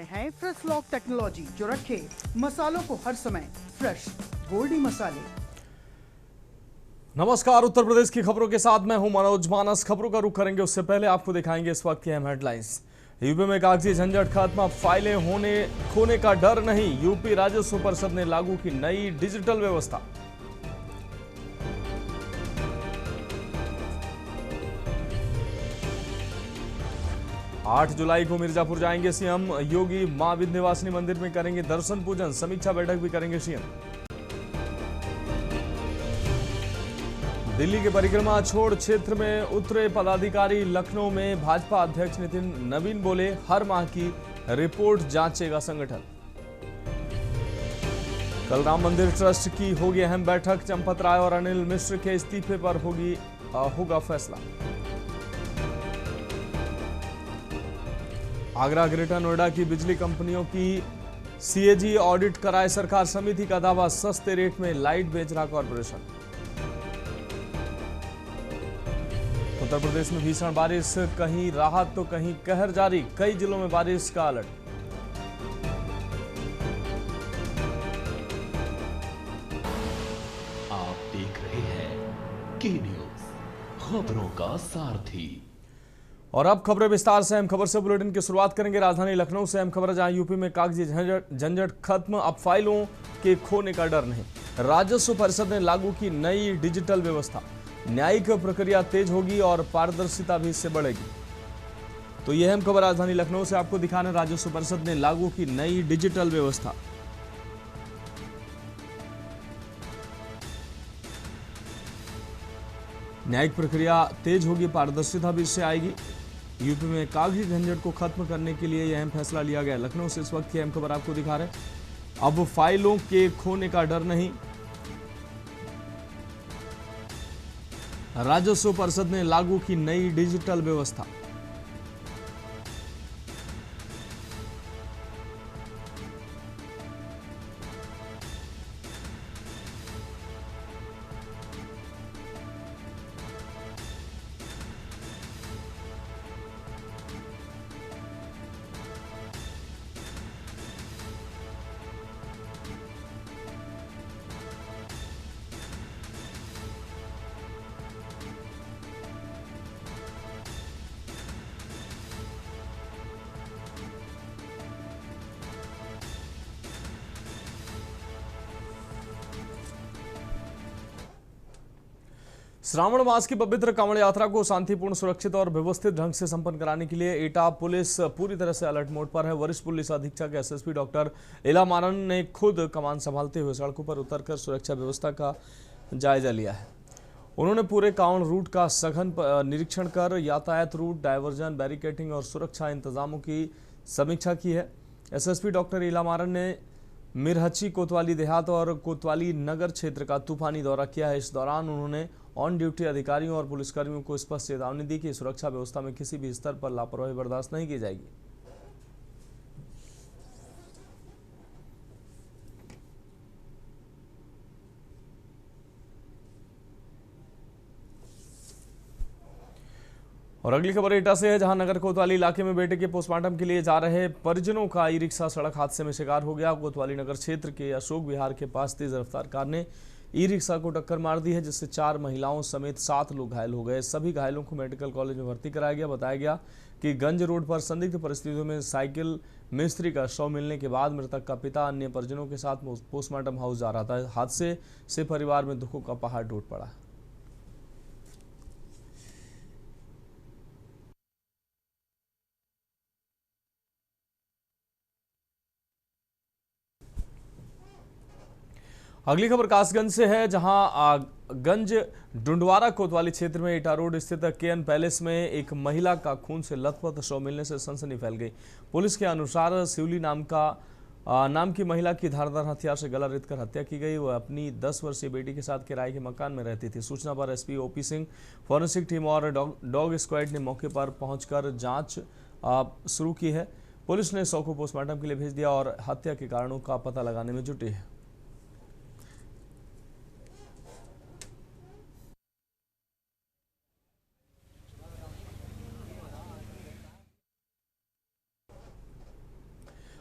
हैं fresh lock technology जो रखे मसालों को हर समय फ्रेश। गोल्डी मसाले। नमस्कार, उत्तर प्रदेश की खबरों के साथ मैं हूं मनोज मानस। खबरों का रुख करेंगे उससे पहले आपको दिखाएंगे इस वक्त की अहम हेडलाइंस। यूपी में कागजी झंझट खत्म, अब फाइलें खोने का डर नहीं। यूपी राजस्व परिषद ने लागू की नई डिजिटल व्यवस्था। आठ जुलाई को मिर्जापुर जाएंगे सीएम योगी। मां विंध्यवासिनी मंदिर में करेंगे दर्शन पूजन, समीक्षा बैठक भी करेंगे सीएम। दिल्ली के परिक्रमा छोड़ क्षेत्र में उतरे पदाधिकारी। लखनऊ में भाजपा अध्यक्ष नितिन नवीन बोले, हर माह की रिपोर्ट जांचेगा संगठन। कल राम मंदिर ट्रस्ट की होगी अहम बैठक। चंपत राय और अनिल मिश्र के इस्तीफे पर होगा फैसला। आगरा ग्रेटर नोएडा की बिजली कंपनियों की सीएजी ऑडिट कराए सरकार। समिति का दावा, सस्ते रेट में लाइट बेच रहा कॉर्पोरेशन। उत्तर प्रदेश में भीषण बारिश, कहीं राहत तो कहीं कहर जारी। कई जिलों में बारिश का अलर्ट। आप देख रहे हैं के न्यूज, खबरों का सारथी। और अब खबरें विस्तार से। अहम खबर से बुलेटिन की शुरुआत करेंगे राजधानी लखनऊ से। अहम खबर, जहां यूपी में कागजी झंझट खत्म, अब फाइलों के खोने का डर नहीं। राजस्व परिषद ने लागू की नई डिजिटल व्यवस्था। न्यायिक प्रक्रिया तेज होगी और पारदर्शिता भी इससे बढ़ेगी। तो यह अहम खबर राजधानी लखनऊ से आपको दिखाने। राजस्व परिषद ने लागू की नई डिजिटल व्यवस्था। न्यायिक प्रक्रिया तेज होगी, पारदर्शिता भी इससे आएगी। यूपी में कागजी झंझट को खत्म करने के लिए यह अहम फैसला लिया गया। लखनऊ से इस वक्त की अहम खबर आपको दिखा रहे हैं। अब फाइलों के खोने का डर नहीं। राजस्व परिषद ने लागू की नई डिजिटल व्यवस्था। श्रावण मास की पवित्र कांवड़ यात्रा को शांतिपूर्ण, सुरक्षित और व्यवस्थित ढंग से संपन्न कराने के लिए एटा पुलिस पूरी तरह से अलर्ट मोड पर है। वरिष्ठ पुलिस अधीक्षक एसएसपी डॉक्टर इला मारन ने खुद कमान संभालते हुए सड़कों पर उतरकर सुरक्षा व्यवस्था का जायजा लिया है। उन्होंने पूरे कांवड़ रूट का सघन निरीक्षण कर यातायात रूट, डायवर्जन, बैरिकेडिंग और सुरक्षा इंतजामों की समीक्षा की है। एसएसपी डॉक्टर इला मारन ने मिरहची, कोतवाली देहात और कोतवाली नगर क्षेत्र का तूफानी दौरा किया है। इस दौरान उन्होंने ऑन ड्यूटी अधिकारियों और पुलिसकर्मियों को स्पष्ट चेतावनी दी कि सुरक्षा व्यवस्था में किसी भी स्तर पर लापरवाही बर्दाश्त नहीं की जाएगी। और अगली खबर एटा से है, जहां नगर कोतवाली इलाके में बेटे के पोस्टमार्टम के लिए जा रहे परिजनों का ई रिक्शा सड़क हादसे में शिकार हो गया। कोतवाली नगर क्षेत्र के अशोक विहार के पास तेज रफ्तार कार ने ई रिक्शा को टक्कर मार दी है, जिससे 4 महिलाओं समेत 7 लोग घायल हो गए। सभी घायलों को मेडिकल कॉलेज में भर्ती कराया गया। बताया गया कि गंज रोड पर संदिग्ध परिस्थितियों में साइकिल मिस्त्री का शव मिलने के बाद मृतक का पिता अन्य परिजनों के साथ पोस्टमार्टम हाउस जा रहा था। हादसे से परिवार में दुखों का पहाड़ टूट पड़ा। अगली खबर कासगंज से है, जहां गंज डुंडवारा कोतवाली क्षेत्र में इटा रोड स्थित केएन पैलेस में एक महिला का खून से लथपथ शव मिलने से सनसनी फैल गई। पुलिस के अनुसार शिवली नाम की महिला की धारदार हथियार से गला रेतकर हत्या की गई। वह अपनी 10 वर्षीय बेटी के साथ किराए के मकान में रहती थी। सूचना पर SP OP Singh, forensic team और डॉग स्क्वाड ने मौके पर पहुंचकर जांच शुरू की है। पुलिस ने शव को पोस्टमार्टम के लिए भेज दिया और हत्या के कारणों का पता लगाने में जुटी है।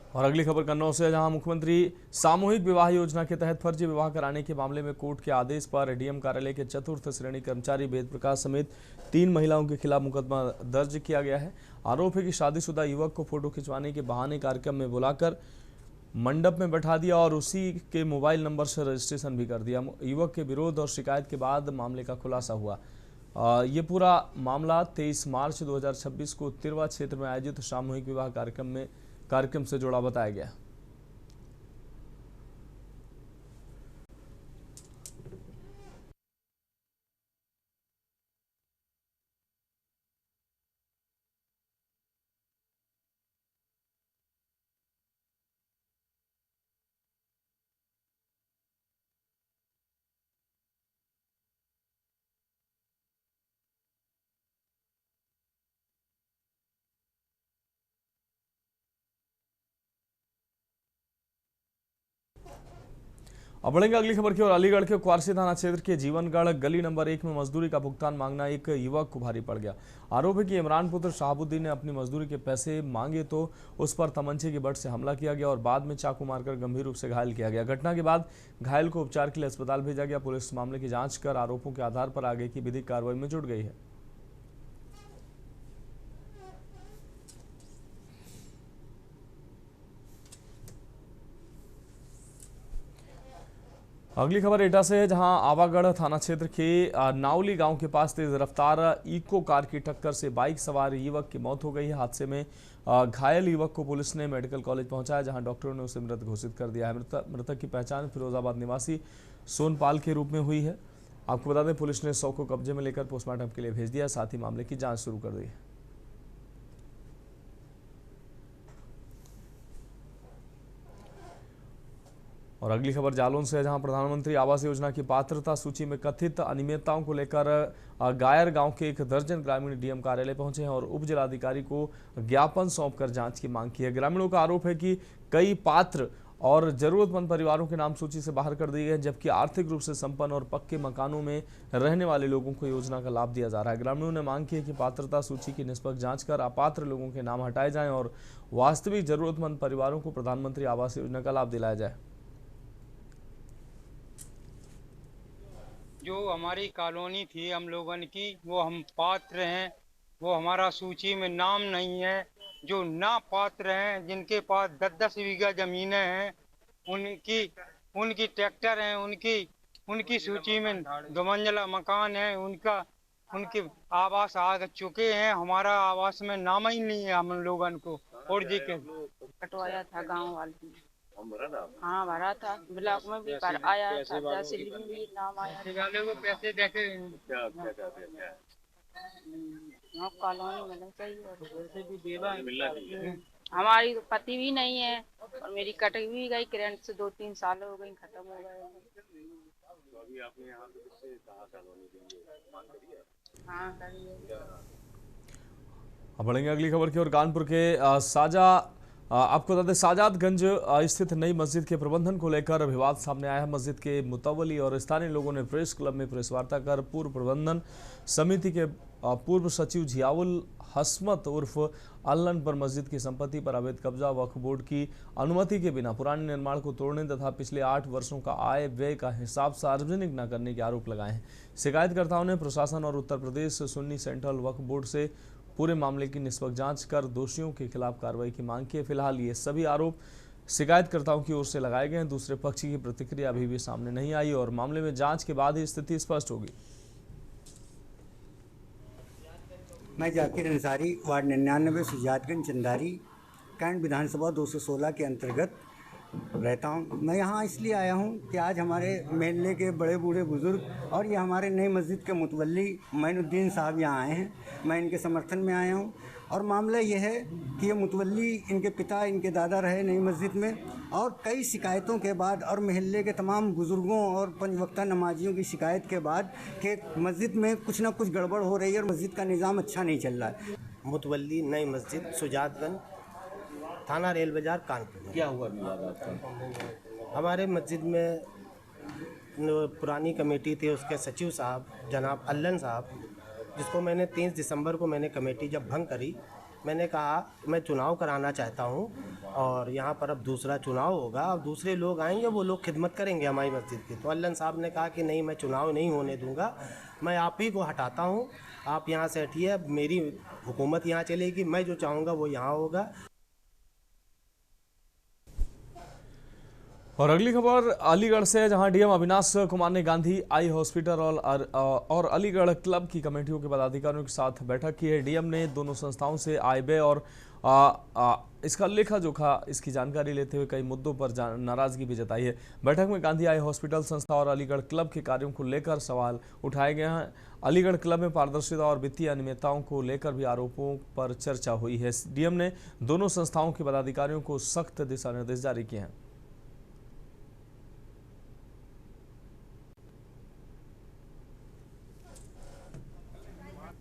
और अगली खबर कन्नौज से, जहां मुख्यमंत्री सामूहिक विवाह योजना के तहत फर्जी विवाह कराने के मामले में कोर्ट के आदेश पर डीएम कार्यालय के चतुर्थ श्रेणी कर्मचारी वेद प्रकाश समेत 3 महिलाओं के खिलाफ मुकदमा दर्ज किया गया है। आरोप है कि शादीशुदा युवक को फोटो खिंचवाने के बहाने कार्यक्रम में बुलाकर मंडप में बैठा दिया और उसी के मोबाइल नंबर से रजिस्ट्रेशन भी कर दिया। युवक के विरोध और शिकायत के बाद मामले का खुलासा हुआ। ये पूरा मामला 23 मार्च 2026 को तिरवा क्षेत्र में आयोजित सामूहिक विवाह कार्यक्रम से जुड़ा बताया गया। अब बढ़ेंगे अगली खबर की ओर। अलीगढ़ के क्वारसी थाना क्षेत्र के जीवनगढ़ गली नंबर 1 में मजदूरी का भुगतान मांगना एक युवक को भारी पड़ गया। आरोप है कि इमरान पुत्र शहाबुद्दीन ने अपनी मजदूरी के पैसे मांगे तो उस पर तमंचे की बट से हमला किया गया और बाद में चाकू मारकर गंभीर रूप से घायल किया गया। घटना के बाद घायल को उपचार के लिए अस्पताल भेजा गया। पुलिस मामले की जाँच कर आरोपों के आधार पर आगे की विधिक कार्रवाई में जुट गई है। अगली खबर एटा से है, जहां आवागढ़ थाना क्षेत्र के नावली गांव के पास तेज रफ्तार इको कार की टक्कर से बाइक सवार युवक की मौत हो गई है। हादसे में घायल युवक को पुलिस ने मेडिकल कॉलेज पहुंचाया, जहां डॉक्टरों ने उसे मृत घोषित कर दिया है। मृतक की पहचान फिरोजाबाद निवासी सोनपाल के रूप में हुई है। आपको बता दें, पुलिस ने शव को कब्जे में लेकर पोस्टमार्टम के लिए भेज दिया, साथ ही मामले की जाँच शुरू कर दी है। और अगली खबर जालौन से है, जहां प्रधानमंत्री आवास योजना की पात्रता सूची में कथित अनियमितताओं को लेकर गायर गांव के 1 दर्जन ग्रामीण डीएम कार्यालय पहुंचे हैं और उप जिलाधिकारी को ज्ञापन सौंपकर जांच की मांग की है। ग्रामीणों का आरोप है कि कई पात्र और जरूरतमंद परिवारों के नाम सूची से बाहर कर दिए गए, जबकि आर्थिक रूप से संपन्न और पक्के मकानों में रहने वाले लोगों को योजना का लाभ दिया जा रहा है। ग्रामीणों ने मांग की है कि पात्रता सूची की निष्पक्ष जांच कर अपात्र लोगों के नाम हटाए जाएं और वास्तविक जरूरतमंद परिवारों को प्रधानमंत्री आवास योजना का लाभ दिलाया जाए। जो हमारी कॉलोनी थी हम लोगन की, वो हम पात्र हैं, वो हमारा सूची में नाम नहीं है। जो ना पात्र हैं, जिनके पास 10-10 बीघा जमीनें हैं, उनकी ट्रैक्टर हैं, उनकी सूची में 2 मंजिला मकान है, उनके आवास आ चुके हैं। हमारा आवास में नाम ही नहीं है हम लोगन को। और जी के कटवाया था गांव वाले, हाँ भरा था, ब्लॉक में भी पर आया था, तहसील में भी नाम आया वाले को पैसे देके कॉलोनी मिलना चाहिए और पैसे भी देना। हमारी तो पति भी नहीं है और मेरी कट भी गई करंट से, 2-3 साल हो गई, खत्म हो गए। हाँ करिए। अब बढ़ेंगे अगली खबर की ओर। कानपुर के आपको बता दें, साजादगंज स्थित नई मस्जिद के प्रबंधन को लेकर विवाद सामने आया है। मस्जिद के मुतवली और स्थानीय लोगों ने प्रेस क्लब में प्रेस वार्ता कर पूर्व प्रबंधन समिति के पूर्व सचिव जियाउल हसमत उर्फ अल्लन पर मस्जिद की संपत्ति पर अवैध कब्जा, वक्फ बोर्ड की अनुमति के बिना पुराने निर्माण को तोड़ने तथा पिछले 8 वर्षों का आय व्यय का हिसाब सार्वजनिक न करने के आरोप लगाए हैं। शिकायतकर्ताओं ने प्रशासन और उत्तर प्रदेश सुन्नी सेंट्रल वक्फ बोर्ड से पूरे मामले की निष्पक्ष जांच कर दोषियों के खिलाफ कार्रवाई की मांग की है। फिलहाल ये सभी आरोप शिकायतकर्ताओं की ओर से लगाए गए हैं। दूसरे पक्ष की प्रतिक्रिया अभी भी सामने नहीं आई और मामले में जांच के बाद ही स्थिति स्पष्ट होगी। मैं जाकिर अंसारी, वार्ड 99 सुजातगंज चंदारी, कैंट विधानसभा 216 के अंतर्गत रहता हूँ। मैं यहाँ इसलिए आया हूँ कि आज हमारे महल्ले के बड़े बूढ़े बुज़ुर्ग और ये हमारे नई मस्जिद के मुतवल्ली मोइनुद्दीन साहब यहाँ आए हैं। मैं इनके समर्थन में आया हूँ और मामला ये है कि ये मुतवल्ली इनके पिता, इनके दादा रहे नई मस्जिद में, और कई शिकायतों के बाद और महल्ले के तमाम बुज़ुर्गों और 5 वक्ता नमाजियों की शिकायत के बाद कि मस्जिद में कुछ ना कुछ गड़बड़ हो रही है और मस्जिद का निज़ाम अच्छा नहीं चल रहा है। मुतवल्ली नई मस्जिद सुजातगंज, थाना रेल बाजार, कानपुर। क्या हुआ विवाद आपका? हमारे मस्जिद में पुरानी कमेटी थी, उसके सचिव साहब जनाब अल्लन साहब, जिसको मैंने 23 दिसंबर को मैंने कमेटी जब भंग करी, मैंने कहा मैं चुनाव कराना चाहता हूँ और यहाँ पर अब दूसरा चुनाव होगा, अब दूसरे लोग आएंगे, वो लोग खिदमत करेंगे हमारी मस्जिद की। तो अल्लन साहब ने कहा कि नहीं, मैं चुनाव नहीं होने दूंगा, मैं आप ही को हटाता हूँ, आप यहाँ से हटिए, अब मेरी हुकूमत यहाँ चलेगी, मैं जो चाहूँगा वो यहाँ होगा। और अगली खबर अलीगढ़ से है, जहां डीएम अविनाश कुमार ने गांधी आई हॉस्पिटल और अलीगढ़ क्लब की कमेटियों के पदाधिकारियों के साथ बैठक की है। डीएम ने दोनों संस्थाओं से आय व्यय और इसका लेखा जोखा इसकी जानकारी लेते हुए कई मुद्दों पर नाराजगी भी जताई है। बैठक में गांधी आई हॉस्पिटल संस्था और अलीगढ़ क्लब के कार्यों को लेकर सवाल उठाए गए हैं। अलीगढ़ क्लब में पारदर्शिता और वित्तीय अनियमितताओं को लेकर भी आरोपों पर चर्चा हुई है। डीएम ने दोनों संस्थाओं के पदाधिकारियों को सख्त दिशा निर्देश जारी किए हैं।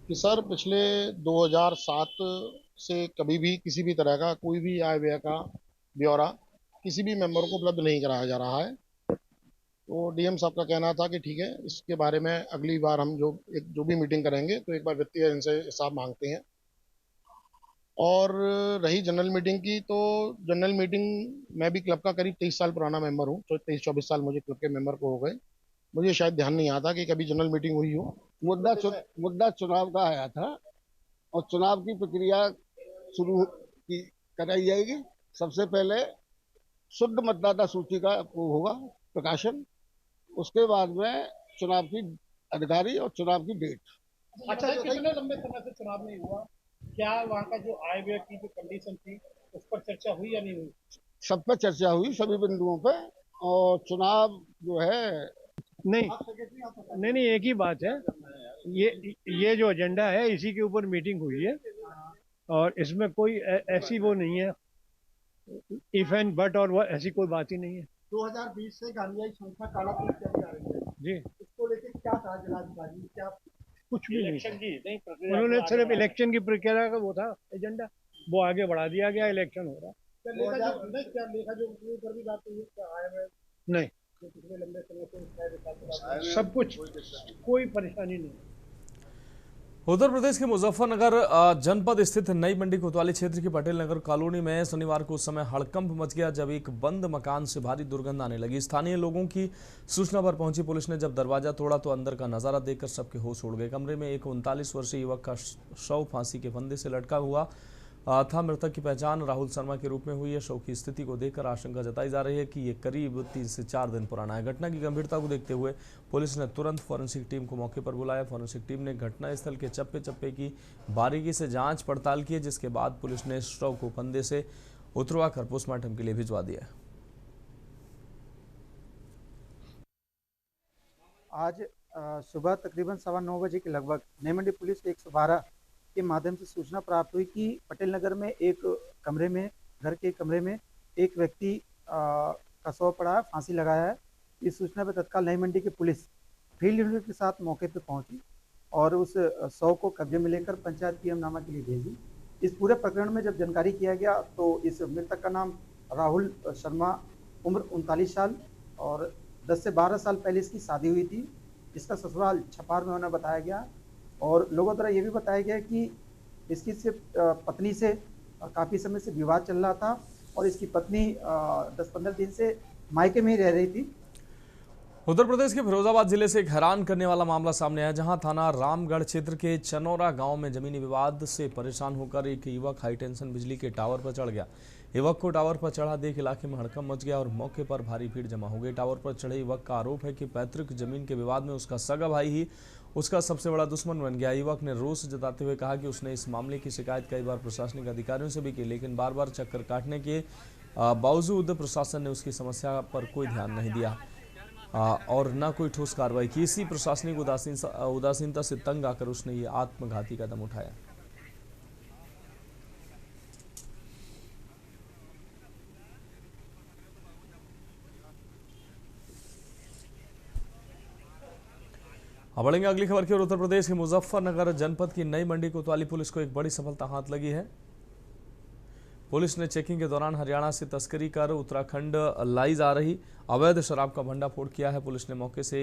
कि सर पिछले 2007 से कभी भी किसी भी तरह का कोई भी आय व्यय का ब्यौरा किसी भी मेंबर को उपलब्ध नहीं कराया जा रहा है। तो डीएम साहब का कहना था कि ठीक है, इसके बारे में अगली बार हम जो भी मीटिंग करेंगे तो एक बार वित्तीय इनसे हिसाब मांगते हैं। और रही जनरल मीटिंग की, तो जनरल मीटिंग मैं भी क्लब का करीब 23 साल पुराना मेंबर हूँ, तो 23-24 साल मुझे क्लब के मेंबर को हो गए। मुझे शायद ध्यान नहीं आता कि कभी जनरल मीटिंग हुई हो। मुद्दा चुनाव का आया था और चुनाव की प्रक्रिया शुरू कराई जाएगी। सबसे पहले शुद्ध मतदाता सूची का होगा प्रकाशन, उसके बाद में चुनाव की अधिकारी और चुनाव की डेट। अच्छा, कितने लंबे समय से चुनाव नहीं हुआ, क्या वहाँ का जो आय व्यय की जो कंडीशन थी उस पर चर्चा हुई या नहीं हुई? सब पे चर्चा हुई, सभी बिंदुओं पे। और चुनाव जो है नहीं, एक ही बात है, ये जो एजेंडा है इसी के ऊपर मीटिंग हुई है और इसमें कोई ऐसी वो नहीं है इफ एंड बट और वो ऐसी कोई बात ही नहीं है। 2020 से गांधी आई संस्था कालातीत चली आ रही है जी, इसको लेकर क्या कहा जिलाधिकारी, क्या कुछ भी नहीं, उन्होंने सिर्फ इलेक्शन की प्रक्रिया का वो था एजेंडा, वो आगे बढ़ा दिया गया, इलेक्शन हो रहा। क्या लेखा जो पर भी बात हुई है, क्या आय व्यय नहीं, पिछले लंबे समय से सब कुछ, कोई परेशानी नहीं। उत्तर प्रदेश के मुजफ्फरनगर जनपद स्थित नई मंडी कोतवाली क्षेत्र की पटेल नगर कॉलोनी में शनिवार को उस समय हड़कंप मच गया जब एक बंद मकान से भारी दुर्गंध आने लगी। स्थानीय लोगों की सूचना पर पहुंची पुलिस ने जब दरवाजा तोड़ा तो अंदर का नजारा देखकर सबके होश उड़ गए। कमरे में एक 39 वर्षीय युवक का शव फांसी के फंदे से लटका हुआ था। मृतक की पहचान राहुल शर्मा के रूप में हुई है। शव की स्थिति को देखकर आशंका जताई जा रही है कि ये करीब 3 से 4 दिन पुराना है। घटना की गंभीरता को देखते हुए पुलिस ने तुरंत फॉरेंसिक टीम को मौके पर बुलाया। फॉरेंसिक टीम ने घटनास्थल के चप्पे चप्पे की बारीकी से जांच पड़ताल की, जिसके बाद पुलिस ने शव को फंदे से उतरवाकर पोस्टमार्टम के लिए भिजवा दिया। आज सुबह तकरीबन 9:15 बजे के लगभग नई मंडी पुलिस 112 के माध्यम से सूचना प्राप्त हुई कि पटेल नगर में एक कमरे में, घर के कमरे में एक व्यक्ति का शव पड़ा है, फांसी लगाया है। इस सूचना पर तत्काल नई मंडी की पुलिस फील्ड यूनिट के साथ मौके पर पहुंची और उस शव को कब्जे में लेकर पंचायत पीएमनामा के लिए भेजी। इस पूरे प्रकरण में जब जानकारी किया गया तो इस मृतक का नाम राहुल शर्मा, उम्र 39 साल और 10 से 12 साल पहले इसकी शादी हुई थी। इसका ससुराल छपार में होना बताया गया और लोगों द्वारा ये भी बताया गया कि इसकी सिर्फ पत्नी से काफ़ी समय से विवाद चल रहा था और इसकी पत्नी 10-15 दिन से मायके में ही रह रही थी। उत्तर प्रदेश के फिरोजाबाद जिले से एक हैरान करने वाला मामला सामने आया, जहां थाना रामगढ़ क्षेत्र के चनौरा गांव में जमीनी विवाद से परेशान होकर एक युवक हाई टेंशन बिजली के टावर पर चढ़ गया। युवक को टावर पर चढ़ा देख इलाके में हड़कंप मच गया और मौके पर भारी भीड़ जमा हो गई। टावर पर चढ़े युवक का आरोप है कि पैतृक जमीन के विवाद में उसका सगा भाई ही उसका सबसे बड़ा दुश्मन बन गया। युवक ने रोष जताते हुए कहा कि उसने इस मामले की शिकायत कई बार प्रशासनिक अधिकारियों से भी की, लेकिन बार बार चक्कर काटने के बावजूद प्रशासन ने उसकी समस्या पर कोई ध्यान नहीं दिया और न कोई ठोस कार्रवाई की। इसी प्रशासनिक उदासीनता से तंग आकर उसने ये आत्मघाती कदम उठाया। अब बढ़ेंगे अगली खबर की ओर। उत्तर प्रदेश के मुजफ्फरनगर जनपद की नई मंडी कोतवाली पुलिस को एक बड़ी सफलता हाथ लगी है। पुलिस ने चेकिंग के दौरान हरियाणा से तस्करी कर उत्तराखंड लाई जा रही अवैध शराब का भंडाफोड़ किया है। पुलिस ने मौके से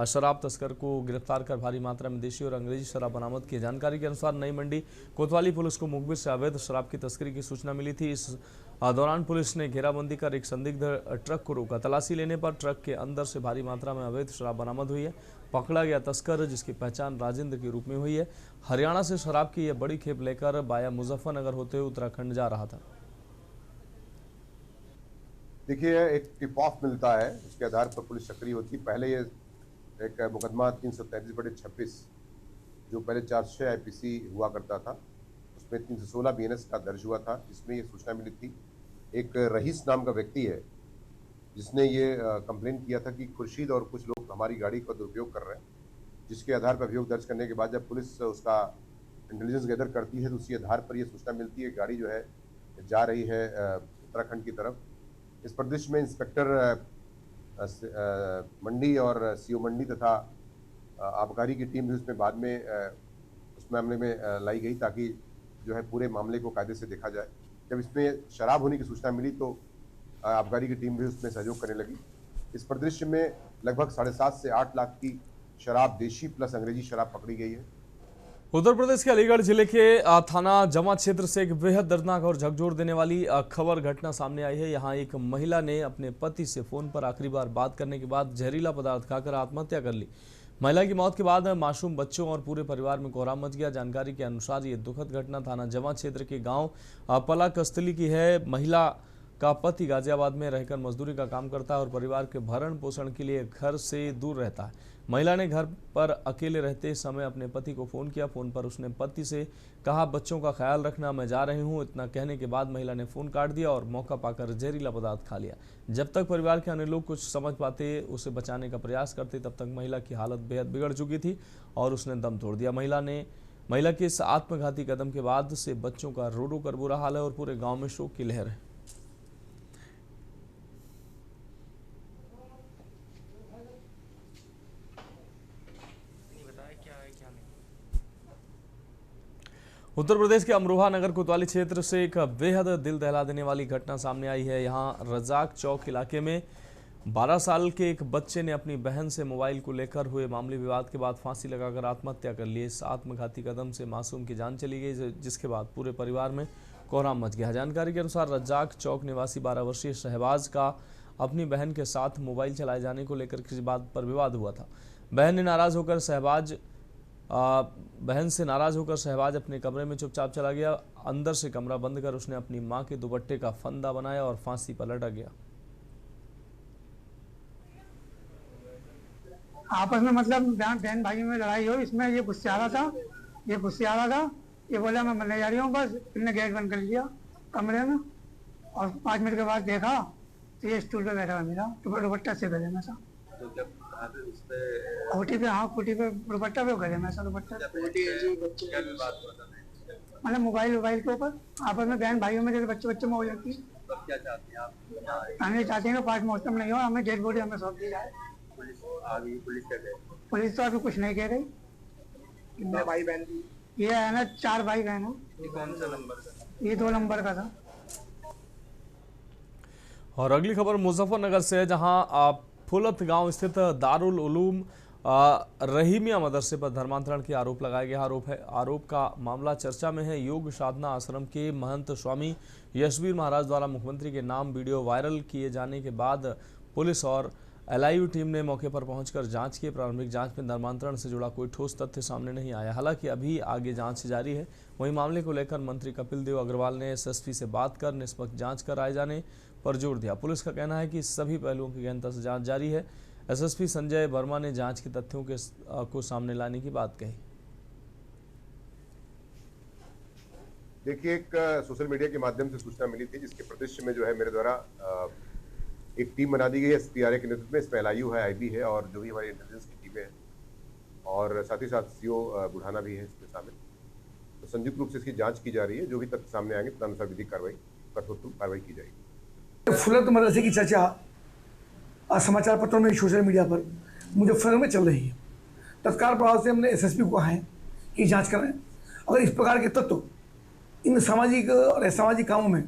शराब तस्कर को गिरफ्तार कर भारी मात्रा में देशी और अंग्रेजी शराब बरामद की। जानकारी के अनुसार नई मंडी कोतवाली पुलिस को मुखबिर से अवैध शराब की तस्करी की सूचना मिली थी। इस दौरान पुलिस ने घेराबंदी कर एक संदिग्ध ट्रक को रोका। तलाशी लेने पर ट्रक के अंदर से भारी मात्रा में अवैध शराब बरामद हुई है। पकड़ा गया तस्कर, जिसकी पहचान राजेंद्र के रूप में हुई है, हरियाणा से शराब की यह बड़ी खेप लेकर बाया मुजफ्फरनगर होते हुए उत्तराखंड जा रहा था। देखिए, एक टिप ऑफ मिलता है, उसके आधार पर पुलिस सक्रिय होती है। पहले ये एक मुकदमा 333/26 जो पहले 406 IPC हुआ करता था, उसमें 316 BNS का दर्ज हुआ था, जिसमें ये सूचना मिली थी। एक रहीस नाम का व्यक्ति है जिसने ये कंप्लेन किया था कि खुर्शीद और कुछ लोग हमारी गाड़ी का दुरुपयोग कर रहे हैं, जिसके आधार पर अभियोग दर्ज करने के बाद जब पुलिस उसका इंटेलिजेंस गैदर करती है तो उसी आधार पर यह सूचना मिलती है गाड़ी जो है जा रही है उत्तराखंड की तरफ। इस परिदृश्य में इंस्पेक्टर मंडी और CO मंडी तथा आबकारी की टीम भी उसमें बाद में उस मामले में लाई गई, ताकि जो है पूरे मामले को कायदे से देखा जाए। जब इसमें शराब होने की सूचना मिली तो आबकारी की टीम भी उसमें सहयोग करने लगी। इस परिदृश्य में लगभग 7.5 से 8 लाख की शराब, देशी प्लस अंग्रेजी शराब पकड़ी गई है। उत्तर प्रदेश के अलीगढ़ जिले के थाना जमा क्षेत्र से एक बेहद दर्दनाक और झकझोर देने वाली खबर घटना सामने आई है। यहां एक महिला ने अपने पति से फोन पर आखिरी बार बात करने के बाद जहरीला पदार्थ खाकर आत्महत्या कर ली। महिला की मौत के बाद मासूम बच्चों और पूरे परिवार में कोहराम मच गया। जानकारी के अनुसार ये दुखद घटना थाना जमा क्षेत्र के गांव पला कस्तली की है। महिला का पति गाजियाबाद में रहकर मजदूरी का काम करता है और परिवार के भरण पोषण के लिए घर से दूर रहता है। महिला ने घर पर अकेले रहते समय अपने पति को फोन किया। फोन पर उसने पति से कहा, बच्चों का ख्याल रखना, मैं जा रही हूं। इतना कहने के बाद महिला ने फोन काट दिया और मौका पाकर जहरीला पदार्थ खा लिया। जब तक परिवार के अन्य लोग कुछ समझ पाते, उसे बचाने का प्रयास करते, तब तक महिला की हालत बेहद बिगड़ चुकी थी और उसने दम तोड़ दिया। महिला के इस आत्मघाती कदम के बाद से बच्चों का रो रो कर बुरा हाल है और पूरे गाँव में शोक की लहर है। उत्तर प्रदेश के अमरोहा नगर कोतवाली क्षेत्र से एक बेहद दिल दहला देने वाली घटना सामने आई है। यहां रजाक चौक इलाके में 12 साल के एक बच्चे ने अपनी बहन से मोबाइल को लेकर हुए मामूली विवाद के बाद फांसी लगाकर आत्महत्या कर ली। इस आत्मघाती कदम से मासूम की जान चली गई, जिसके बाद पूरे परिवार में कोहराम मच गया। जानकारी के अनुसार रजाक चौक निवासी 12 वर्षीय शहबाज का अपनी बहन के साथ मोबाइल चलाए जाने को लेकर किसी बात पर विवाद हुआ था। बहन से नाराज होकर शहबाज अपने कमरे में चुपचाप चला गया। अंदर से कमरा बंद कर उसने अपनी मां के दुपट्टे का फंदा बनाया और फांसी पर लटक गया। आपस में मतलब बहन भाई में लड़ाई हो, इसमें ये गुस्से आ रहा था, ये बोला मैं मरने जा रही हूँ बस। इन्होंने गेट बंद कर लिया कमरे में और 5 मिनट के बाद देखा तो ये स्टूल पे बैठा हुआ मेरा दुपट्टा से गले में सा। तो जब कोटी पे, हाँ कोटी पे दुपट्टा पे गले में सा दुपट्टा। मतलब मोबाइल के ऊपर आपस में बहन भाइयों में जैसे बच्चे में हो जाती है। क्या चाहते हैं आप? हम ये चाहते हैं कि 5 मौसम नहीं हो, हमें डेड बॉडी हमें सौंप दी जाए। पुलिस तो अभी कुछ नहीं कह रही। कितने भाई बहन? ये है ना 4 भाई बहन है। ये कौन सा नंबर का? ये 2 नंबर का था। और अगली खबर मुजफ्फरनगर से है, जहां फुलत गांव स्थित दारुल उलूम रहीमिया मदरसे पर धर्मांतरण के आरोप लगाया गया। आरोप का मामला चर्चा में है। योग साधना आश्रम के महंत स्वामी यशवीर महाराज द्वारा मुख्यमंत्री के नाम वीडियो वायरल किए जाने के बाद पुलिस और LIU टीम ने मौके पर पहुंचकर जांच की। प्रारंभिक जांच में धर्मांतरण से जुड़ा कोई ठोस तथ्य सामने नहीं आया। हालांकि अभी आगे जांच जारी है। वहीं मामले को लेकर मंत्री कपिल देव अग्रवाल ने SSP से बात कर निष्पक्ष जांच कराए जाने पर जोर दिया। पुलिस का कहना है कि सभी पहलुओं की गहनता से जांच जारी है। SSP संजय वर्मा ने जांच के तथ्यों को सामने लाने की बात कही। देखिए, एक सोशल मीडिया के माध्यम से सूचना मिली थी, जिसके परिदृश्य में जो है मेरे द्वारा एक टीम बना दी गई है SPRA के नेतृत्व में। इसमें LIU है, IB है और जो भी हमारी इंटेलिजेंस की टीमें हैं और साथ ही साथ CO बुढ़ाना भी है इसमें शामिल। तो संयुक्त रूप से इसकी जांच की जा रही है। जो भी तथ्य सामने आएंगे तदनुसार विधिक कार्रवाई की जाएगी। फुलत मदरसे की चर्चा समाचार पत्रों में, सोशल मीडिया पर मुजफ्फरनगर में चल रही है। तत्काल प्रभाव से हमने SSP को कहा है कि जांच कराएं। अगर इस प्रकार के तत्व इन सामाजिक और असामाजिक कामों में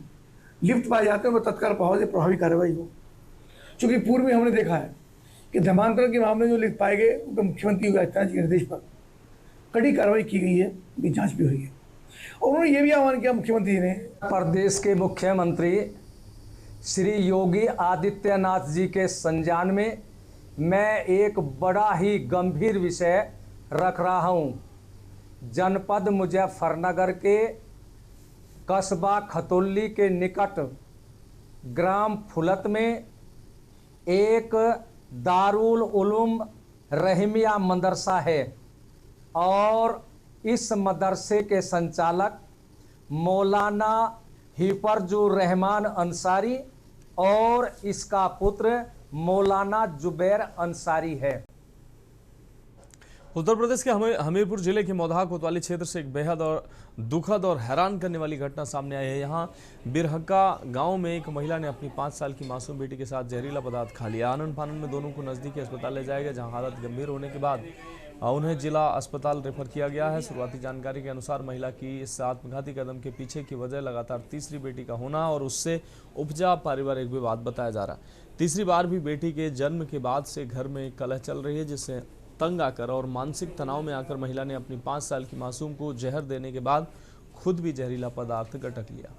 लिप्त पाए जाते हैं तो तत्काल प्रभाव से प्रभावी कार्रवाई हो। चूँकि पूर्व में हमने देखा है कि धर्मांतरण के मामले जो लिप्त पाए गए, उनके मुख्यमंत्री योगी आदित्यनाथ जी के निर्देश पर कड़ी कार्रवाई की गई है, उनकी जाँच भी हुई है। और उन्होंने ये भी आह्वान किया मुख्यमंत्री ने, प्रदेश के मुख्यमंत्री श्री योगी आदित्यनाथ जी के संज्ञान में मैं एक बड़ा ही गंभीर विषय रख रहा हूं। जनपद मुजफ्फरनगर के कस्बा खतौली के निकट ग्राम फुलत में एक दारुल उलूम रहमिया मदरसा है और इस मदरसे के संचालक मौलाना हिफरजुर रहमान अंसारी और इसका पुत्र मौलाना जुबैर अंसारी है। उत्तर प्रदेश के हमीरपुर जिले के मौधा कोतवाली क्षेत्र से एक बेहद और दुखद और हैरान करने वाली घटना सामने आई है। यहाँ बिरहक्का गांव में एक महिला ने अपनी 5 साल की मासूम बेटी के साथ जहरीला पदार्थ खा लिया। आनन फानन में दोनों को नजदीकी अस्पताल ले जाया गया, जहां हालत गंभीर होने के बाद उन्हें जिला अस्पताल रेफर किया गया है। शुरुआती जानकारी के अनुसार महिला की इस आत्मघाती कदम के पीछे की वजह लगातार तीसरी बेटी का होना और उससे उपजा पारिवारिक विवाद बताया जा रहा है। तीसरी बार भी बेटी के जन्म के बाद से घर में कलह चल रही है, जिससे तंग आकर और मानसिक तनाव में आकर महिला ने अपनी 5 साल की मासूम को जहर देने के बाद खुद भी जहरीला पदार्थ गटक लिया।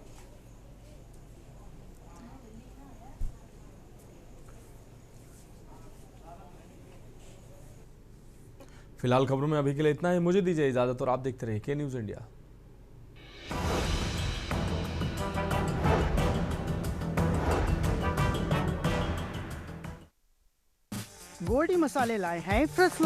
फिलहाल खबरों में अभी के लिए इतना ही। मुझे दीजिए इजाजत और आप देखते रहिए के न्यूज़ इंडिया। गोल्डी मसाले लाए हैं फ्रेश